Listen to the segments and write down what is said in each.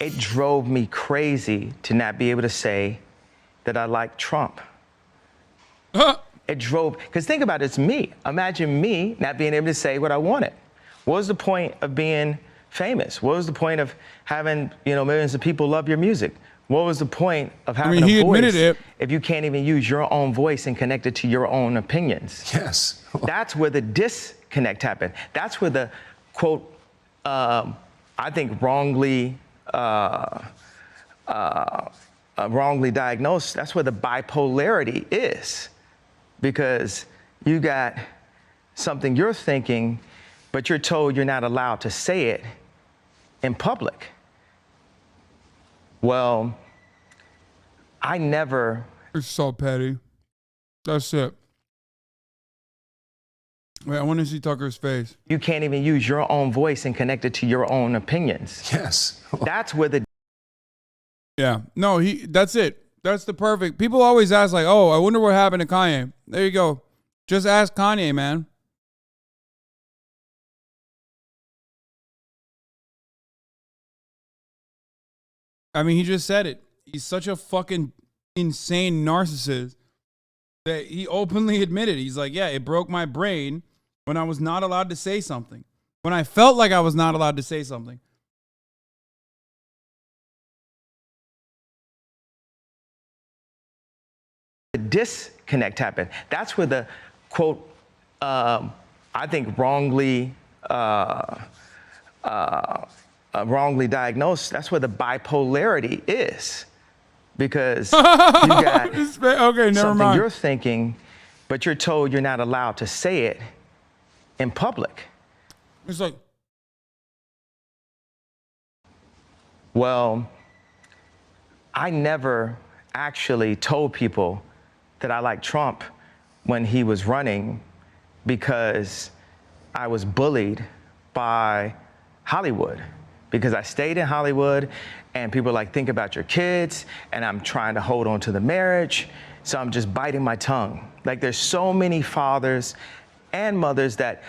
It drove me crazy to not be able to say that I like Trump. It drove, because think about it, it's me. Imagine me not being able to say what I wanted. What was the point of being famous? What was the point of having, millions of people love your music? What was the point of having a voice if you can't even use your own voice and connect it to your own opinions? Yes. That's where the disconnect happened. That's where the, quote, I think wrongly diagnosed, that's where the bipolarity is. Because you got something you're thinking, but you're told you're not allowed to say it in public. Well, I never... It's so petty. That's it. Wait, I want to see Tucker's face. You can't even use your own voice and connect it to your own opinions. Yes. That's where the... Yeah. No, that's it. That's the perfect. People always ask, like, oh, I wonder what happened to Kanye. There you go. Just ask Kanye, man. I mean, he just said it. He's such a fucking insane narcissist that he openly admitted. He's like, yeah, it broke my brain when I was not allowed to say something. When I felt like I was not allowed to say something. The disconnect happened. That's where the, quote, I think wrongly diagnosed, that's where the bipolarity is. Because you got okay, never something mind. you're thinking, but you're told you're not allowed to say it in public. It's like... Well, I never actually told people that I liked Trump when he was running because I was bullied by Hollywood. Because I stayed in Hollywood and people were like, think about your kids, and I'm trying to hold on to the marriage, so I'm just biting my tongue. Like, there's so many fathers and mothers that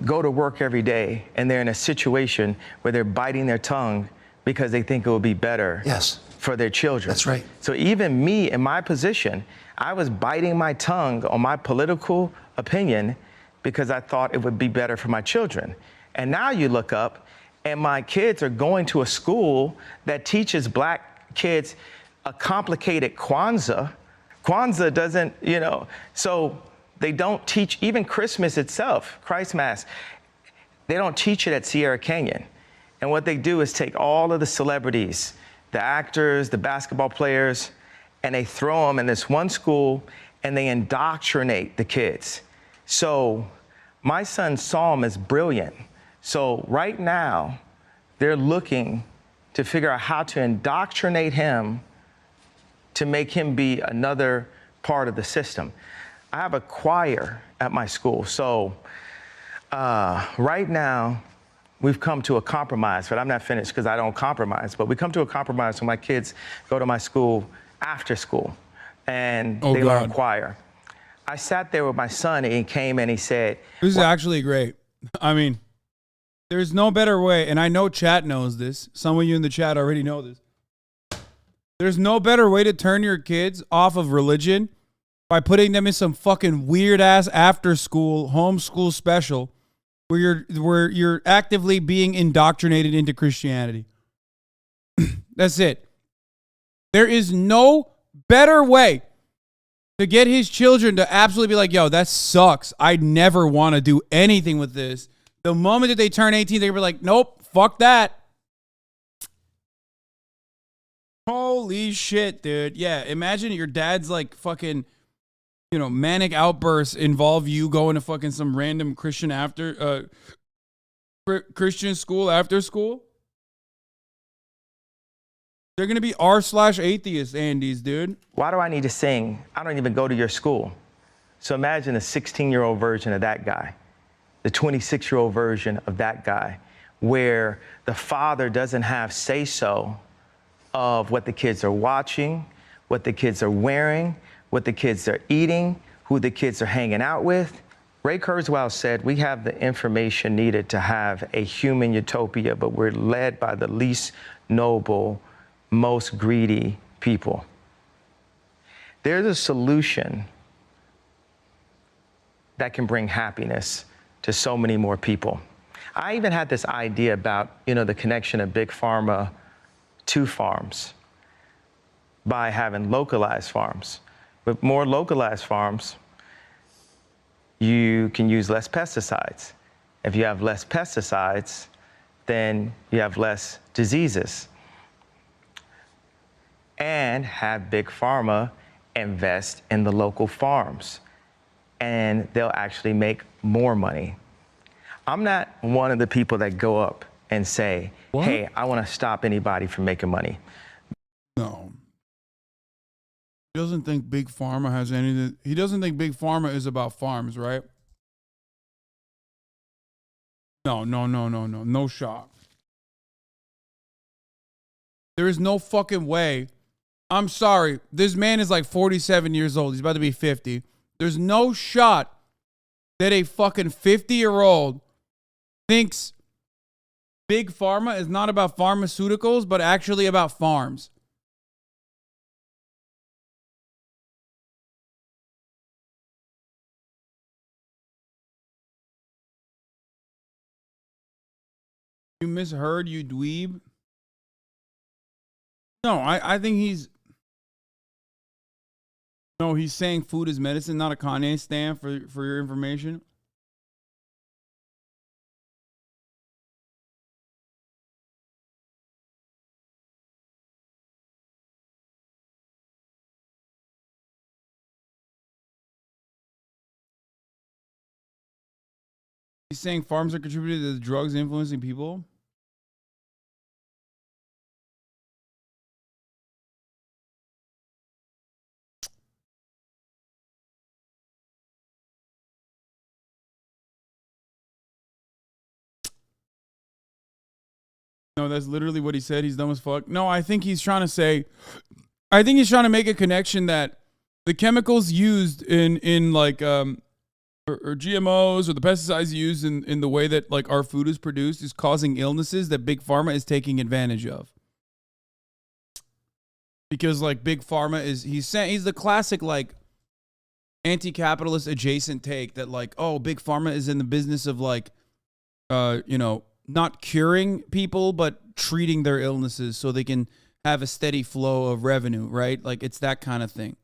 go to work every day and they're in a situation where they're biting their tongue because they think it will be better for their children. That's right. So even me in my position, I was biting my tongue on my political opinion because I thought it would be better for my children. And now you look up and my kids are going to a school that teaches black kids a complicated Kwanzaa. Kwanzaa doesn't, so they don't teach even Christmas itself, Christ Mass. They don't teach it at Sierra Canyon. And what they do is take all of the celebrities, the actors, the basketball players, and they throw them in this one school and they indoctrinate the kids. So my son's psalm is brilliant. So right now, they're looking to figure out how to indoctrinate him to make him be another part of the system. I have a choir at my school. So right now, we've come to a compromise, but I'm not finished because I don't compromise. But we come to a compromise so my kids go to my school after school and they learn choir. I sat there with my son and he came and he said, this is actually great. I mean, there's no better way. And I know chat knows this. Some of you in the chat already know this. There's no better way to turn your kids off of religion by putting them in some fucking weird ass after school, homeschool special where you're actively being indoctrinated into Christianity. That's it. There is no better way to get his children to absolutely be like, yo, that sucks. I never want to do anything with this. The moment that they turn 18, they're gonna be like, nope, fuck that. Holy shit, dude. Yeah, imagine your dad's like fucking, manic outbursts involve you going to fucking some random Christian Christian school after school. They're going to be r/atheist Andes, dude. Why do I need to sing? I don't even go to your school. So imagine a 16-year-old version of that guy, the 26-year-old version of that guy, where the father doesn't have say-so of what the kids are watching, what the kids are wearing, what the kids are eating, who the kids are hanging out with, Ray Kurzweil said, we have the information needed to have a human utopia, but we're led by the least noble, most greedy people. There's a solution that can bring happiness to so many more people. I even had this idea about, the connection of big pharma to farms by having localized farms. With more localized farms, you can use less pesticides. If you have less pesticides, then you have less diseases. And have big pharma invest in the local farms, and they'll actually make more money. I'm not one of the people that go up and say, What? hey, I want to stop anybody from making money. No. He doesn't think big pharma has anything. He doesn't think big pharma is about farms, right? No. No shot. There is no fucking way. I'm sorry. This man is like 47 years old. He's about to be 50. There's no shot that a fucking 50-year-old thinks big pharma is not about pharmaceuticals, but actually about farms. You misheard, you dweeb. No, I think he's... No, he's saying food is medicine, not a Kanye stan for your information. He's saying farms are contributing to the drugs influencing people. No, that's literally what he said. He's dumb as fuck. No, I think he's trying to make a connection that the chemicals used in like or GMOs or the pesticides used in the way that like our food is produced is causing illnesses that big pharma is taking advantage of. Because like big pharma he's the classic like anti-capitalist adjacent take that like, oh, big pharma is in the business of like not curing people, but treating their illnesses so they can have a steady flow of revenue, right? Like it's that kind of thing.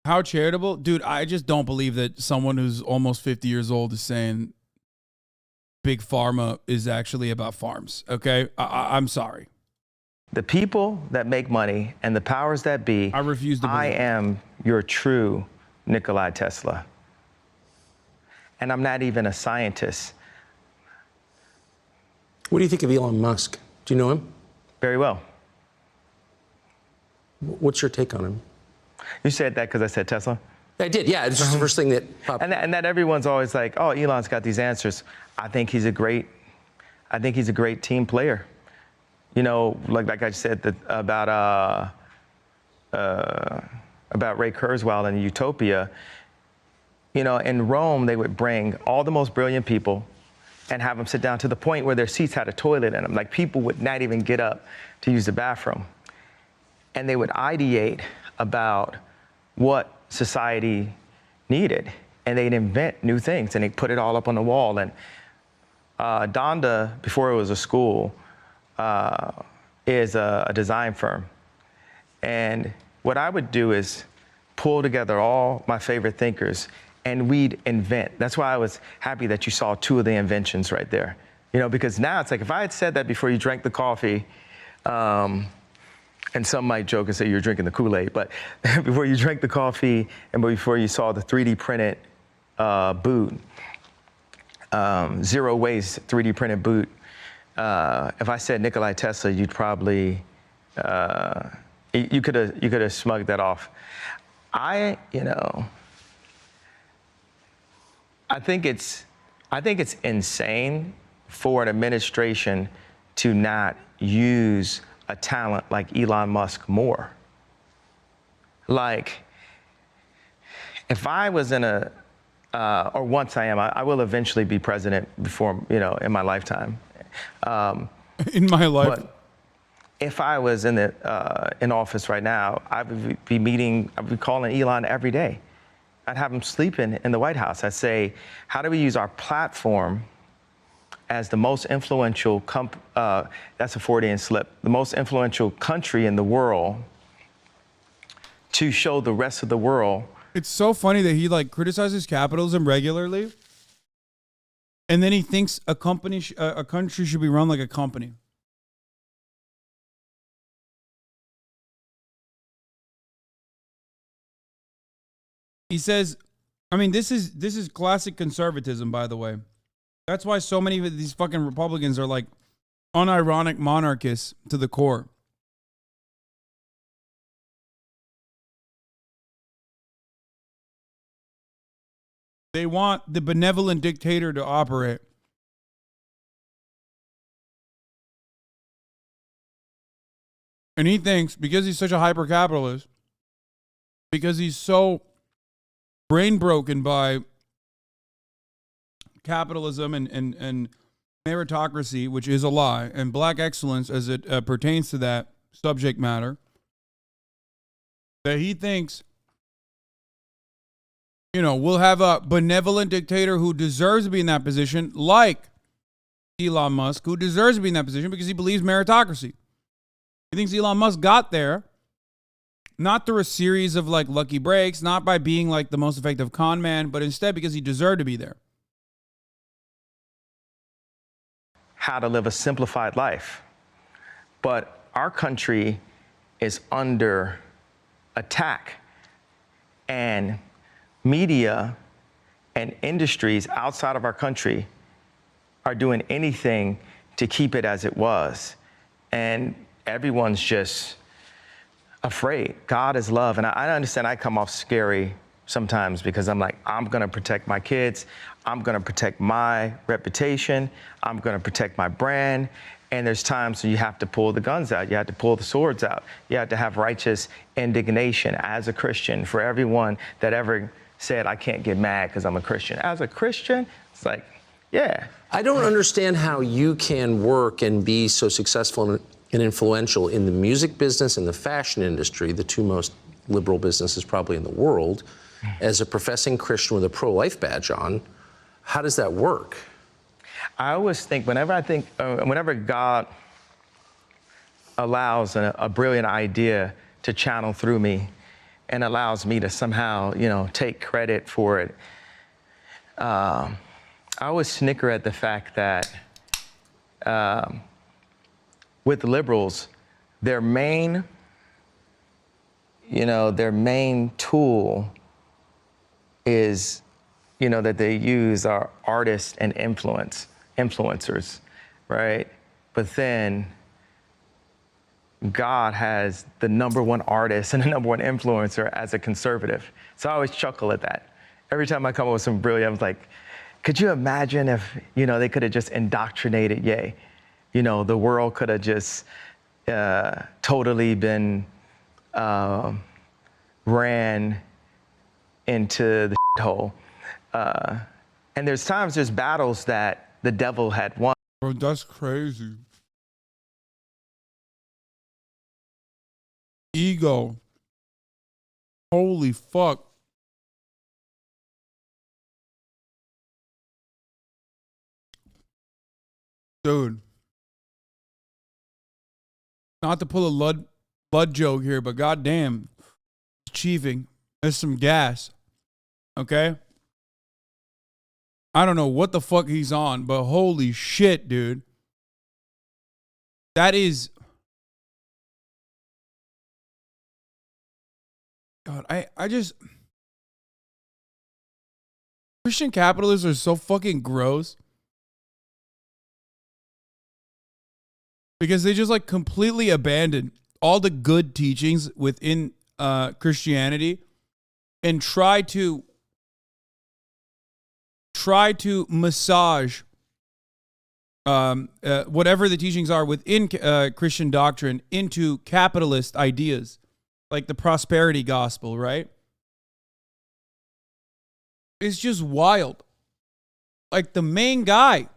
How charitable? Dude, I just don't believe that someone who's almost 50 years old is saying big pharma is actually about farms, okay? I'm sorry. The people that make money and the powers that be, I refuse to believe I am your true Nikola Tesla. And I'm not even a scientist. What do you think of Elon Musk? Do you know him? Very well. What's your take on him? You said that because I said Tesla? I did, yeah. It's just the first thing that popped. And that everyone's always like, oh, Elon's got these answers. I think he's a great team player. Like I said about Ray Kurzweil and Utopia. In Rome, they would bring all the most brilliant people and have them sit down to the point where their seats had a toilet in them. Like people would not even get up to use the bathroom. And they would ideate about what society needed. And they'd invent new things and they'd put it all up on the wall. And Donda, before it was a school, is a design firm. And what I would do is pull together all my favorite thinkers and we'd invent. That's why I was happy that you saw two of the inventions right there. Because now it's like, if I had said that before you drank the coffee, and some might joke and say you're drinking the Kool-Aid, but before you drank the coffee and before you saw the 3D printed boot, zero waste 3D printed boot, if I said Nikola Tesla, you'd probably, you could have smugged that off. I think it's insane for an administration to not use a talent like Elon Musk more. Like, if I was in a, or once I am, I will eventually be president before, in my lifetime. In my life. But if I was in office right now, I would be calling Elon every day. I'd have him sleeping in the White House. I'd say, how do we use our platform as the most influential, that's a Freudian slip, the most influential country in the world to show the rest of the world. It's so funny that he like criticizes capitalism regularly, and then he thinks a country should be run like a company. He says, I mean, this is classic conservatism, by the way. That's why so many of these fucking Republicans are like unironic monarchists to the core. They want the benevolent dictator to operate. And he thinks because he's such a hyper-capitalist, because he's so brain broken by capitalism and meritocracy, which is a lie, and black excellence as it pertains to that subject matter, that he thinks, we'll have a benevolent dictator who deserves to be in that position, like Elon Musk, who deserves to be in that position because he believes meritocracy. He thinks Elon Musk got there not through a series of like lucky breaks, not by being like the most effective con man, but instead because he deserved to be there. How to live a simplified life. But our country is under attack, and media and industries outside of our country are doing anything to keep it as it was. And everyone's just afraid. God is love. And I understand I come off scary sometimes because I'm like, I'm going to protect my kids. I'm going to protect my reputation. I'm going to protect my brand. And there's times when you have to pull the guns out. You have to pull the swords out. You have to have righteous indignation as a Christian for everyone that ever said, I can't get mad because I'm a Christian. As a Christian, it's like, yeah. I don't understand how you can work and be so successful and influential in the music business and the fashion industry, the two most liberal businesses probably in the world, as a professing Christian with a pro-life badge on. How does that work? I always think, whenever God allows a brilliant idea to channel through me and allows me to somehow, take credit for it, I always snicker at the fact that with the liberals, their main tool is, that they use are artists and influencers, right? But then God has the number one artist and the number one influencer as a conservative. So I always chuckle at that. Every time I come up with some brilliant, I'm like, could you imagine if, they could have just indoctrinated Ye? The world could have just totally been ran into the hole. And there's battles that the devil had won. Bro, that's crazy. Ego. Holy fuck. Dude. Not to pull a blood joke here, but goddamn, chiefing. There's some gas. Okay? I don't know what the fuck he's on, but holy shit, dude. That is... God, I just... Christian capitalists are so fucking gross. Because they just like completely abandon all the good teachings within Christianity and try to massage whatever the teachings are within Christian doctrine into capitalist ideas. like the prosperity gospel, right? It's just wild. Like the main guy,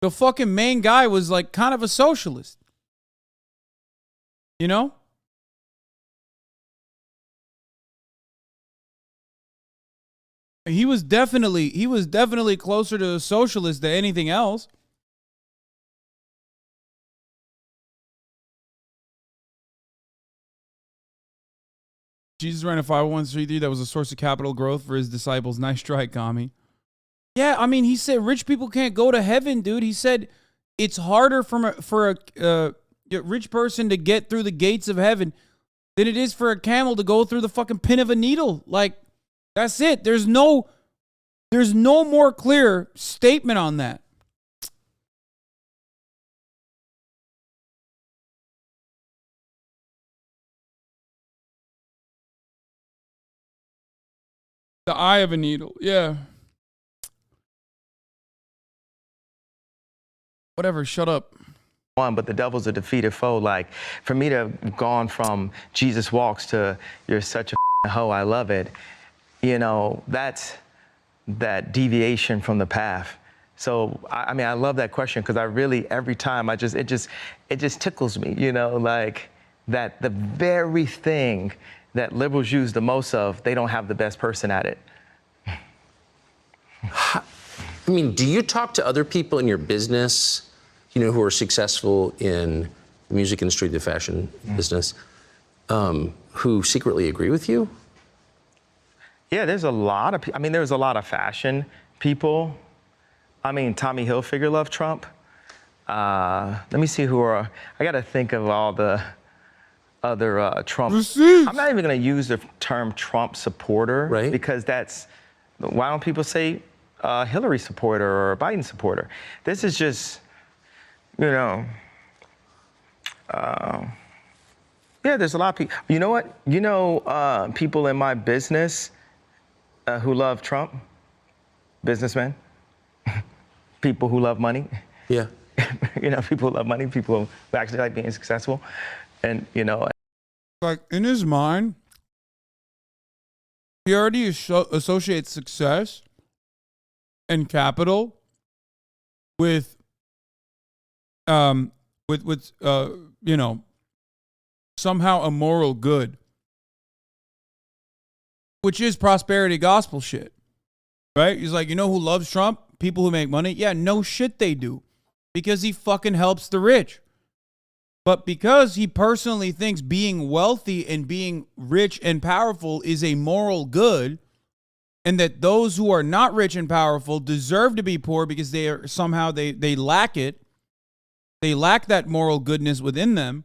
the fucking main guy was like kind of a socialist. You know? He was definitely closer to a socialist than anything else. Jesus ran a 501c3 that was a source of capital growth for his disciples. Nice try, Kami. Yeah, I mean, he said rich people can't go to heaven, dude. He said it's harder for a rich person to get through the gates of heaven than it is for a camel to go through the fucking pin of a needle. Like, that's it. There's no more clear statement on that. The eye of a needle. Yeah. Whatever, shut up. But the devil's a defeated foe. Like, for me to have gone from Jesus walks to you're such a hoe, I love it, you know, that's that deviation from the path. So, I mean, I love that question because I really, every time, it just tickles me, you know, like that the very thing that liberals use the most of, they don't have the best person at it. I mean, do you talk to other people in your business, you know, who are successful in the music industry, the fashion business, who secretly agree with you? Yeah, there's a lot of people. I mean, there's a lot of fashion people. I mean, Tommy Hilfiger loved Trump. Let me see who are, I got to think of all the other Trump. I'm not even going to use the term Trump supporter, right? Because that's, why don't people say Hillary supporter or Biden supporter? This is just, you know, yeah, there's a lot of people. You know what? You know, people in my business who love Trump, businessmen, people who love money. Yeah. You know, people who love money, people who actually like being successful. And, you know, like in his mind, he already associates success and capital with you know, somehow a moral good, which is prosperity gospel shit, right? He's like, you know who loves Trump? People who make money. Yeah, no shit they do, because he fucking helps the rich. But because he personally thinks being wealthy and being rich and powerful is a moral good, and that those who are not rich and powerful deserve to be poor because they are somehow they lack it. They lack that moral goodness within them,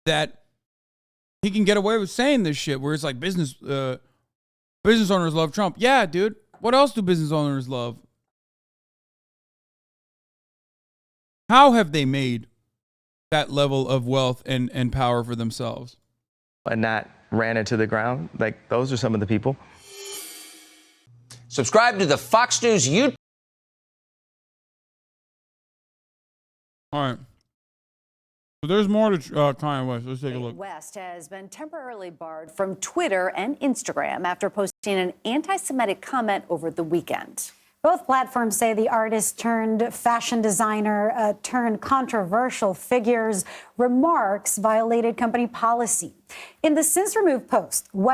that he can get away with saying this shit where it's like business owners love Trump. Yeah, dude. What else do business owners love? How have they made that level of wealth and power for themselves? And not ran into the ground. Like, those are some of the people. Subscribe to the Fox News YouTube. All right. So there's more to Kanye West. Let's take a look. West has been temporarily barred from Twitter and Instagram after posting an anti-Semitic comment over the weekend. Both platforms say the artist turned fashion designer turned controversial figure's remarks violated company policy. In the since removed post,